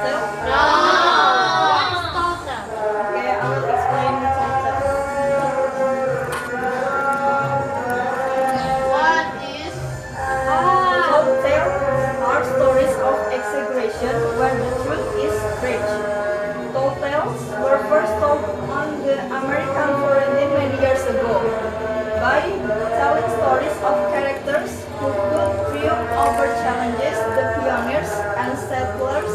tale? No. What's total? Okay, I will explain tall tale. What is? Tall tales are stories of exaggeration where the truth is stretched. Tall tales were first told on the American frontier many years ago by telling stories of characters who could triumph over challenges the pioneers and settlers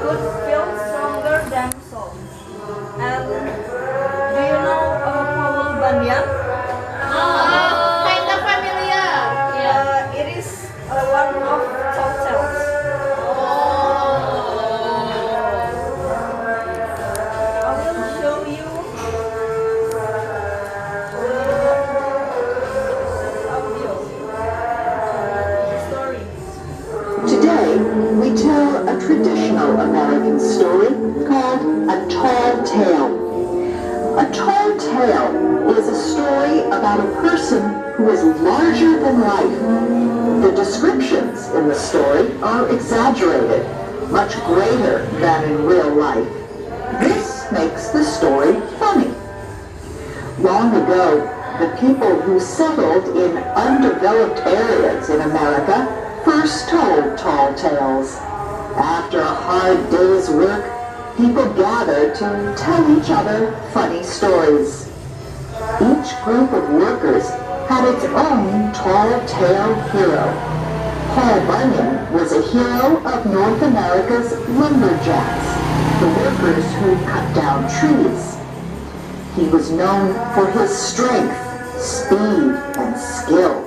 could feel stronger themselves. And do you know Paul Bunyan? Kind of familiar. Yeah. It is one of tall tales. I will show you audio story. Today, we tell a traditional American story called A Tall Tale. A tall tale is a story about a person who is larger than life. The descriptions in the story are exaggerated, much greater than in real life. This makes the story funny. Long ago, the people who settled in undeveloped areas in America first told tall tales. After a hard day's work, people gathered to tell each other funny stories. Each group of workers had its own tall tale hero. Paul Bunyan was a hero of North America's lumberjacks, the workers who cut down trees. He was known for his strength, speed, and skill.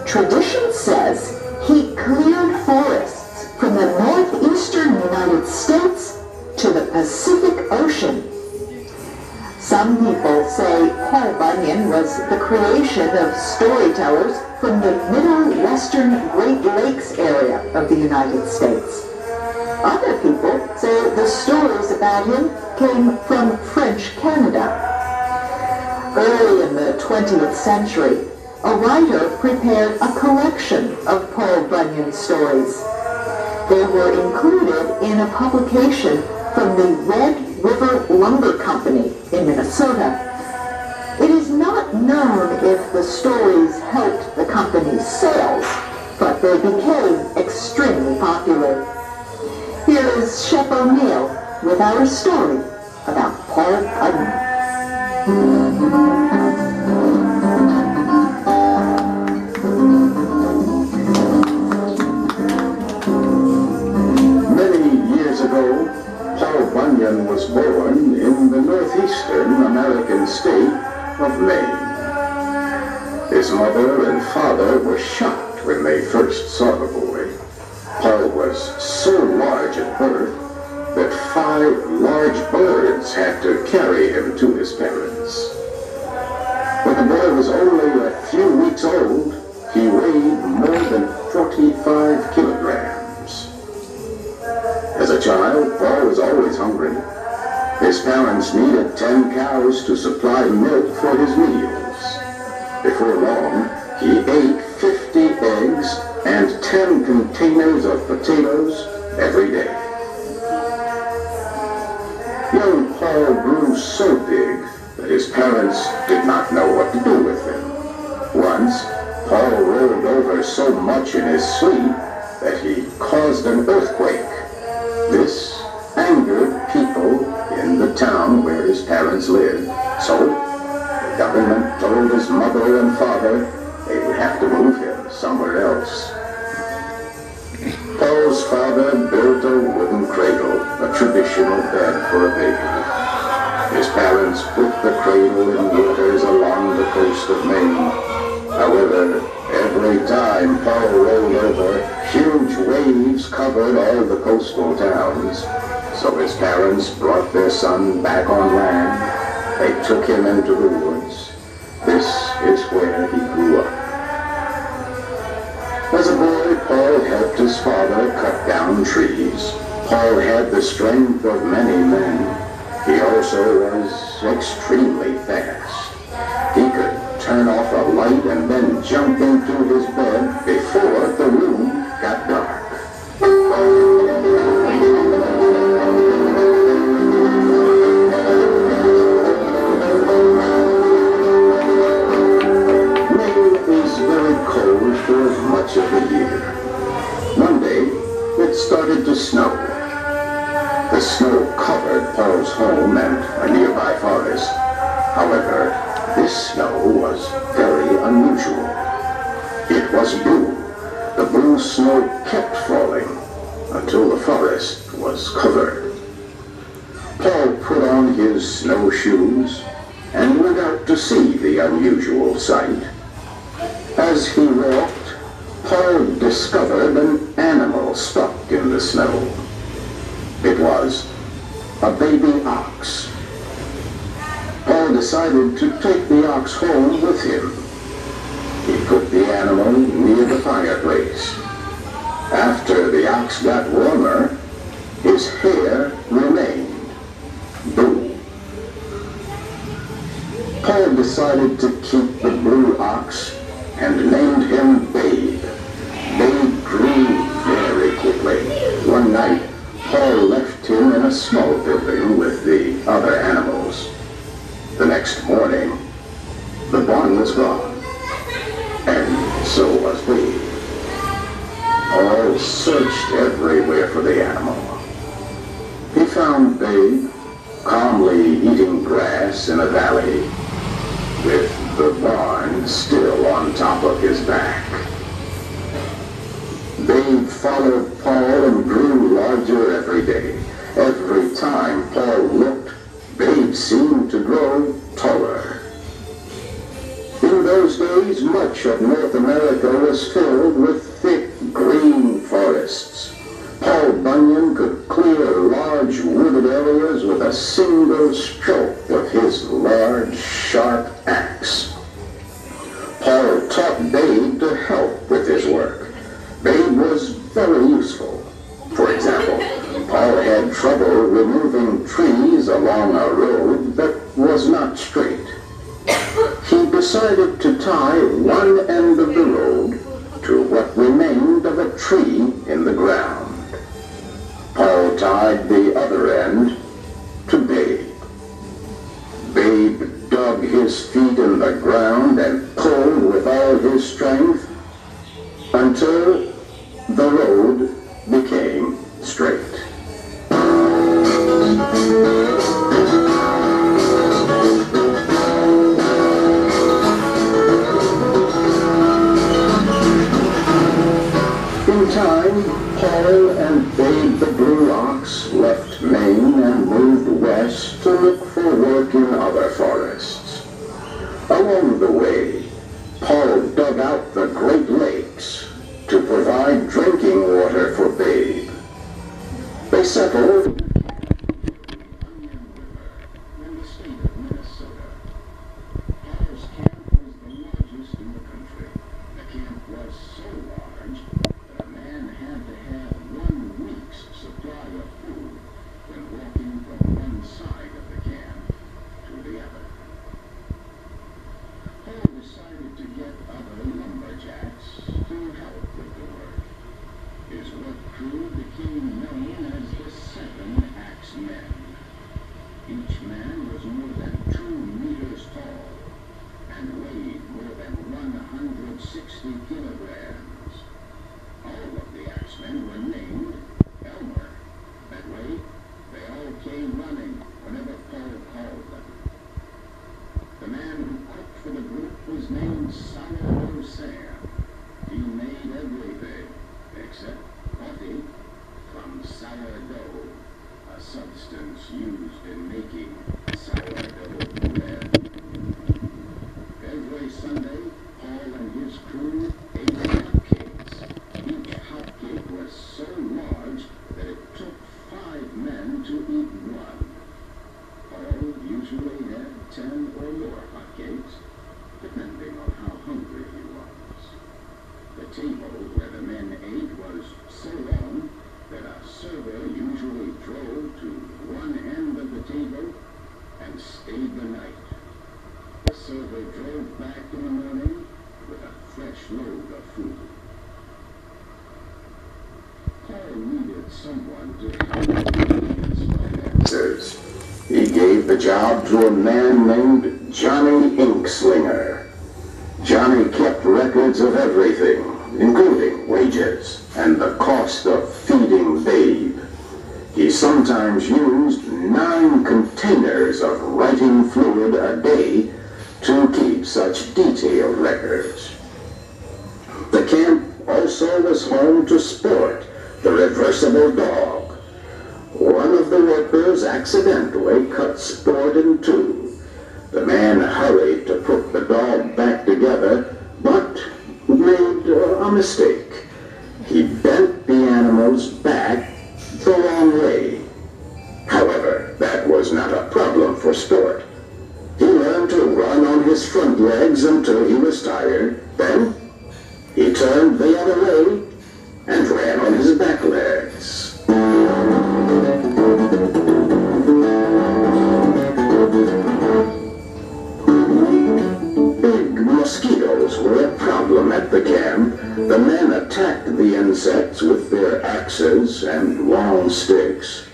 Tradition says he cleared forests from the northeastern United States to the Pacific Ocean. Some people say Paul Bunyan was the creation of storytellers from the middle western Great Lakes area of the United States. Other people say the stories about him came from French Canada. Early in the 20th century, a writer prepared a collection of Paul Bunyan stories. They were included in a publication from the Red River Lumber Company in Minnesota. It is not known if the stories helped the company's sales, but they became extremely popular. Here is Shep O'Neill with our story about Paul Bunyan. Paul Bunyan was born in the northeastern American state of Maine. His mother and father were shocked when they first saw the boy. Paul was so large at birth that 5 large birds had to carry him to his parents. When the boy was only a few weeks old, he weighed more than 45 kilograms. As a child, Paul was always hungry. His parents needed 10 cows to supply milk for his meals. Before long, he ate 50 eggs and 10 containers of potatoes every day. Young Paul grew so big that his parents did not know what to do with him. Once, Paul rolled over so much in his sleep that he caused an earthquake. This angered people in the town where his parents lived, so the government told his mother and father they would have to move him somewhere else. Paul's father built a wooden cradle, a traditional bed for a baby. His parents put the cradle in waters along the coast of Maine. However, every time Paul rolled over, huge waves covered all the coastal towns. So his parents brought their son back on land. They took him into the woods. This is where he grew up. As a boy, Paul helped his father cut down trees. Paul had the strength of many men. He also was extremely fast. He could turn off a light and then jump into his bed before the room got dark. started to snow. The snow covered Paul's home and a nearby forest. However, this snow was very unusual. It was blue. The blue snow kept falling until the forest was covered. Paul put on his snowshoes and went out to see the unusual sight. As he walked, Paul discovered an animal stuck in the snow. It was a baby ox. Paul decided to take the ox home with him. He put the animal near the fireplace. After the ox got warmer, his hair remained blue. Paul decided to keep the blue ox and named him Babe. Babe grew very quickly. One night, Paul left him in a small building with the other animals. The next morning, the barn was gone, and so was Babe. Paul searched everywhere for the animal. He found Babe calmly eating grass in a valley, with the barn still on top of his back. Babe followed Paul and grew larger every day. Every time Paul looked, Babe seemed to grow taller. In those days, much of North America was filled with thick green forests. Paul Bunyan could clear large wooded areas with a single stroke of his large, sharp axe. Paul taught Babe to help with his work. Babe was very useful. For example, Paul had trouble removing trees along a road that was not straight. He decided to tie one end of the road to what remained of a tree in the ground. Paul tied the other end to Babe. Babe dug his feet in the ground and pulled with all his strength until the road became straight. In time, Paul and Babe the blue ox left Maine and moved west to look for work in other forests. Along the way, Paul dug out the Great Lakes to provide drinking water for Babe. They settled in the state of Minnesota. Paul's camp was the largest in the country. The camp was so large that a man had to have 1 week's supply of food when walking from one side of the camp to the other. Paul decided to get other lumberjacks to help with the work. His work crew became known as the 7 Axe Men. Each man was more than 2 meters tall and weighed more than 160 kilograms. All of the axemen were named Elmer. That way, they all came running whenever Paul called them. The man who cooked for the group was named Sourdough Sam. He made everything except coffee from sourdough, a substance used in making sourdough bread. Every Sunday, Paul and his crew ate hotcakes. Each hotcake was so large that it took 5 men to eat one. Paul usually had 10 or more hotcakes, depending on how hungry he was. The table where the men ate was so long that a server usually drove to one end of the table and stayed the night. The server drove back in the morning with a fresh load of food. Paul needed someone to help his finances. He gave the job to a man named Johnny Inkslinger. Johnny kept records of everything, including wages and the cost of feeding He sometimes used 9 containers of writing fluid a day to keep such detailed records. The camp also was home to Sport, the reversible dog. One of the workers accidentally cut Sport in two. The man hurried to put the dog back together, but made a mistake. He bent the animal's back the wrong way. However, that was not a problem for Sport. He learned to run on his front legs until he was tired. Then he turned the other way and ran on his back legs. Big mosquitoes were a problem at the camp. The men attacked the insects with their axes and long sticks.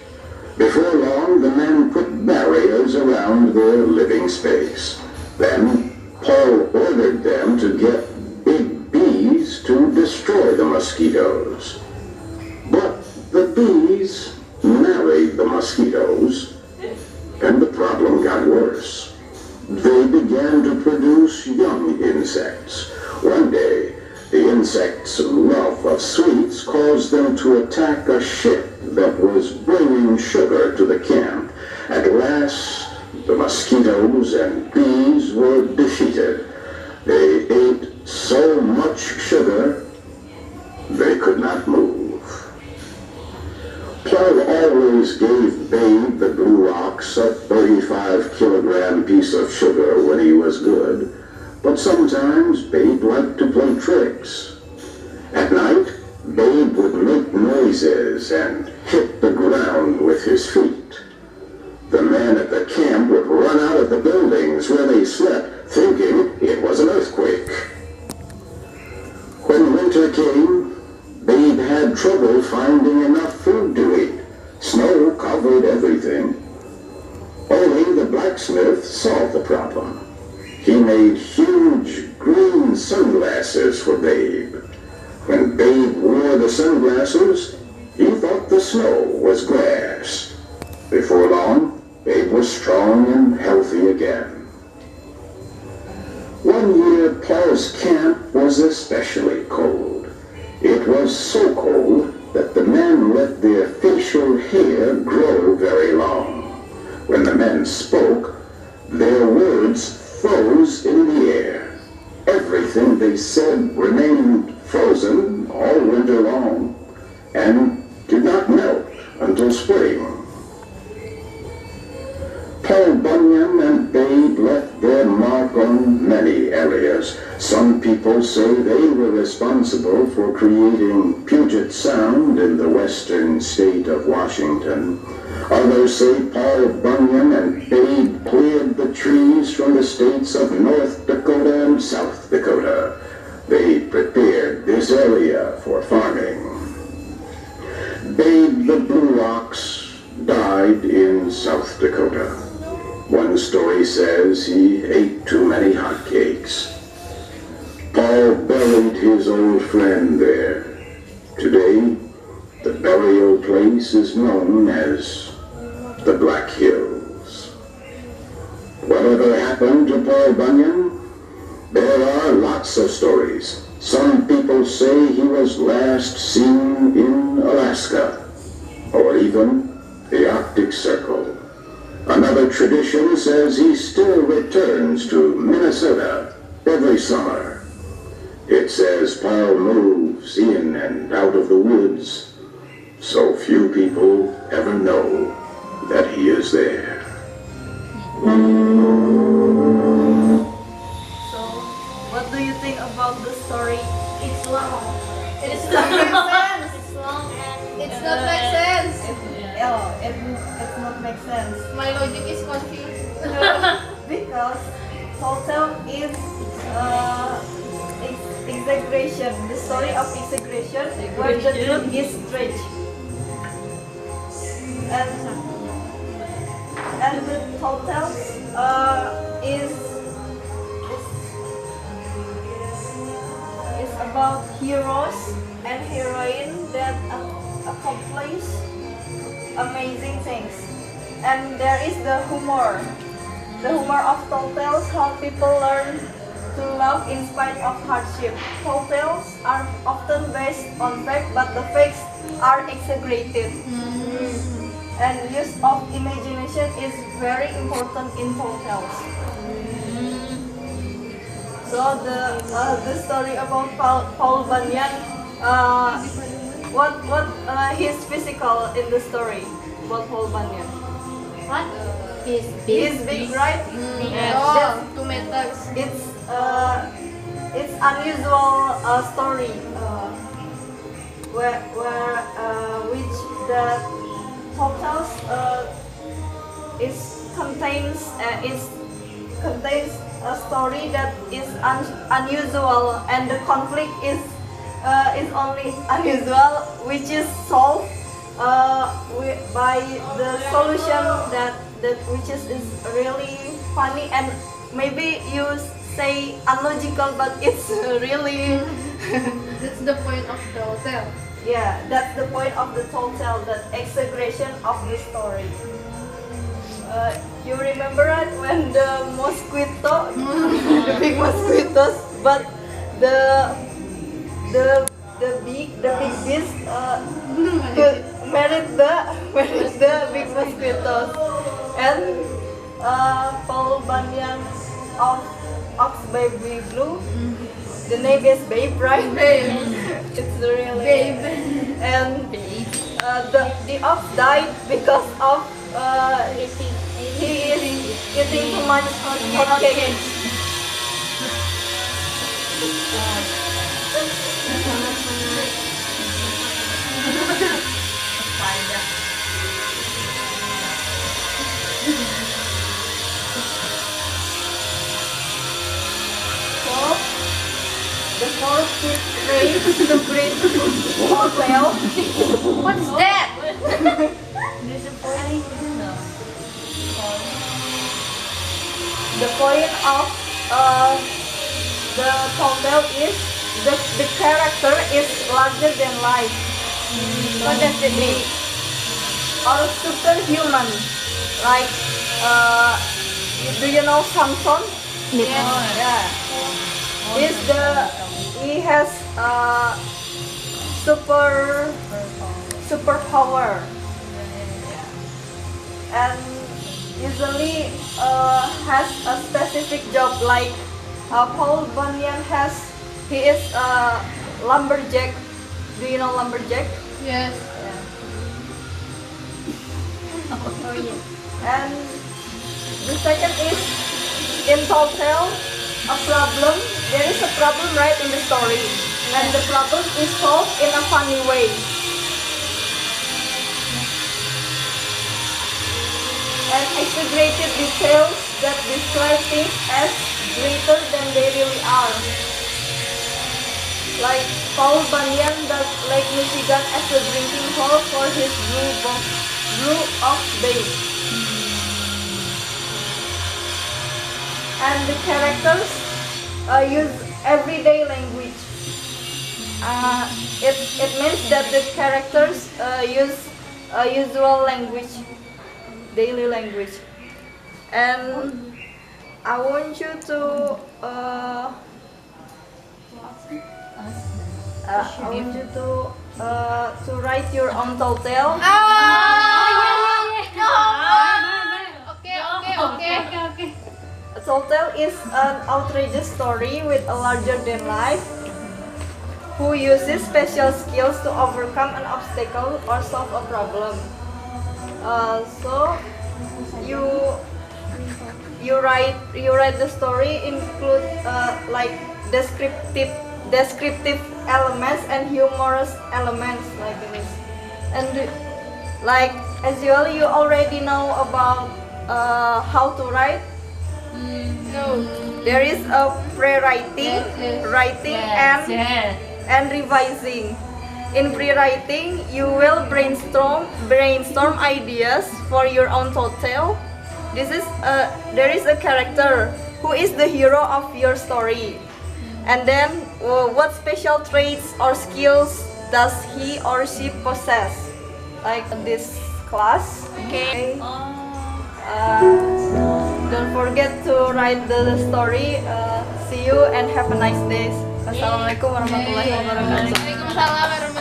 Before long, the men put barriers around their living space. Then Paul ordered them to get big bees to destroy the mosquitoes. But the bees married the mosquitoes, and the problem got worse. They began to produce young insects. One day, the insects' love of sweets caused them to attack a ship that was bringing sugar to the camp. At last, the mosquitoes and bees were defeated. They ate so much sugar, they could not move. Paul always gave Babe the Blue Ox a 35-kilogram piece of sugar when he was good, but sometimes Babe liked to play tricks. At night, Babe would make noises and hit the ground with his feet. The men at the camp would run out of the buildings where they slept, thinking it was an earthquake. When winter came, Babe had trouble finding enough food to eat. Snow covered everything. Only the blacksmith solved the problem. He made huge green sunglasses for Babe. When Babe wore the sunglasses, he thought the snow was grass. Before long, Babe was strong and healthy again. One year, Paul's camp was especially cold. It was so cold that the men let their facial hair grow very long. When the men spoke, their words froze in the air. Everything they said remained frozen all winter long and did not melt until spring. Paul Bunyan and Babe left their mark on many areas. Some people say they were responsible for creating Puget Sound in the western state of Washington. Others say Paul Bunyan and Babe cleared the trees from the states of North Dakota and South Dakota. They prepared this area for farming. Babe the Blue Ox died in South Dakota. One story says he ate too many hotcakes. Paul buried his old friend there. Today, the burial place is known as the Black Hills. Whatever happened to Paul Bunyan? There are lots of stories. Some people say he was last seen in Alaska, or even the Arctic Circle. Another tradition says he still returns to Minnesota every summer. It says Paul moves in and out of the woods, so few people ever know that he is there. So, what do you think about the story? It's long. It's not make sense. It's long and it's not make sense. It's not make sense. My logic is confused. Because hotel is exaggeration. The story of exaggeration where the truth is stretched. And the hotel is about heroes and heroine that accomplish amazing things. And there is the humor. The humor of tall tales help people learn to love in spite of hardship. Tall tales are often based on fact, but the facts are exaggerated. And use of imagination is very important in tall tales. So the story about Paul Bunyan, what his physical in the story about Paul Bunyan? What? He's big, right? Oh, 2 meters. It's unusual story where which the hotels contains a story that is unusual, and the conflict is only unusual, which is solved by the solution that which is really funny, and maybe you say unlogical, but it's really That's the point of the hotel. yeah, that's the point of the tall tale, that exaggeration of the story. You remember it when the mosquito, the big mosquitoes, but the big beast married the big mosquitoes, and Paul Bunyan of Ox Baby Blue. The name is Babe, right? Babe. It's really Babe. And the ox died because of he is eating too much hot cake. The fourth grade to grade hotel. What's that? The point of the hotel is the character is larger than life. What does it mean? Or superhuman. Like, do you know Samson? Yeah. He has superpower, and usually has a specific job. Like Paul Bunyan he is a lumberjack. Do you know lumberjack? Yes. Oh yeah. And the second is in tall tale, a problem. There is a problem right in the story, and the problem is solved in a funny way. And exaggerated details that describe things as greater than they really are. Like Paul Bunyan does Lake Michigan as a drinking hole for his brew of Babe. And the characters use everyday language. It means that the characters use usual language, daily language. And I want you to to write your own tall tale. Okay. A tall tale is an outrageous story with a larger than life who uses special skills to overcome an obstacle or solve a problem. So you write the story, include like descriptive elements and humorous elements like this. And like as usually you already know about how to write. No. There is a pre-writing, writing, and revising. In pre-writing, you will brainstorm ideas for your own tall tale. There is a character who is the hero of your story, and then what special traits or skills does he or she possess? Like this class. Okay. Don't forget to write the story. See you and have a nice day. Wassalamualaikum warahmatullahi wabarakatuh. Waalaikumsalam warahmatullahi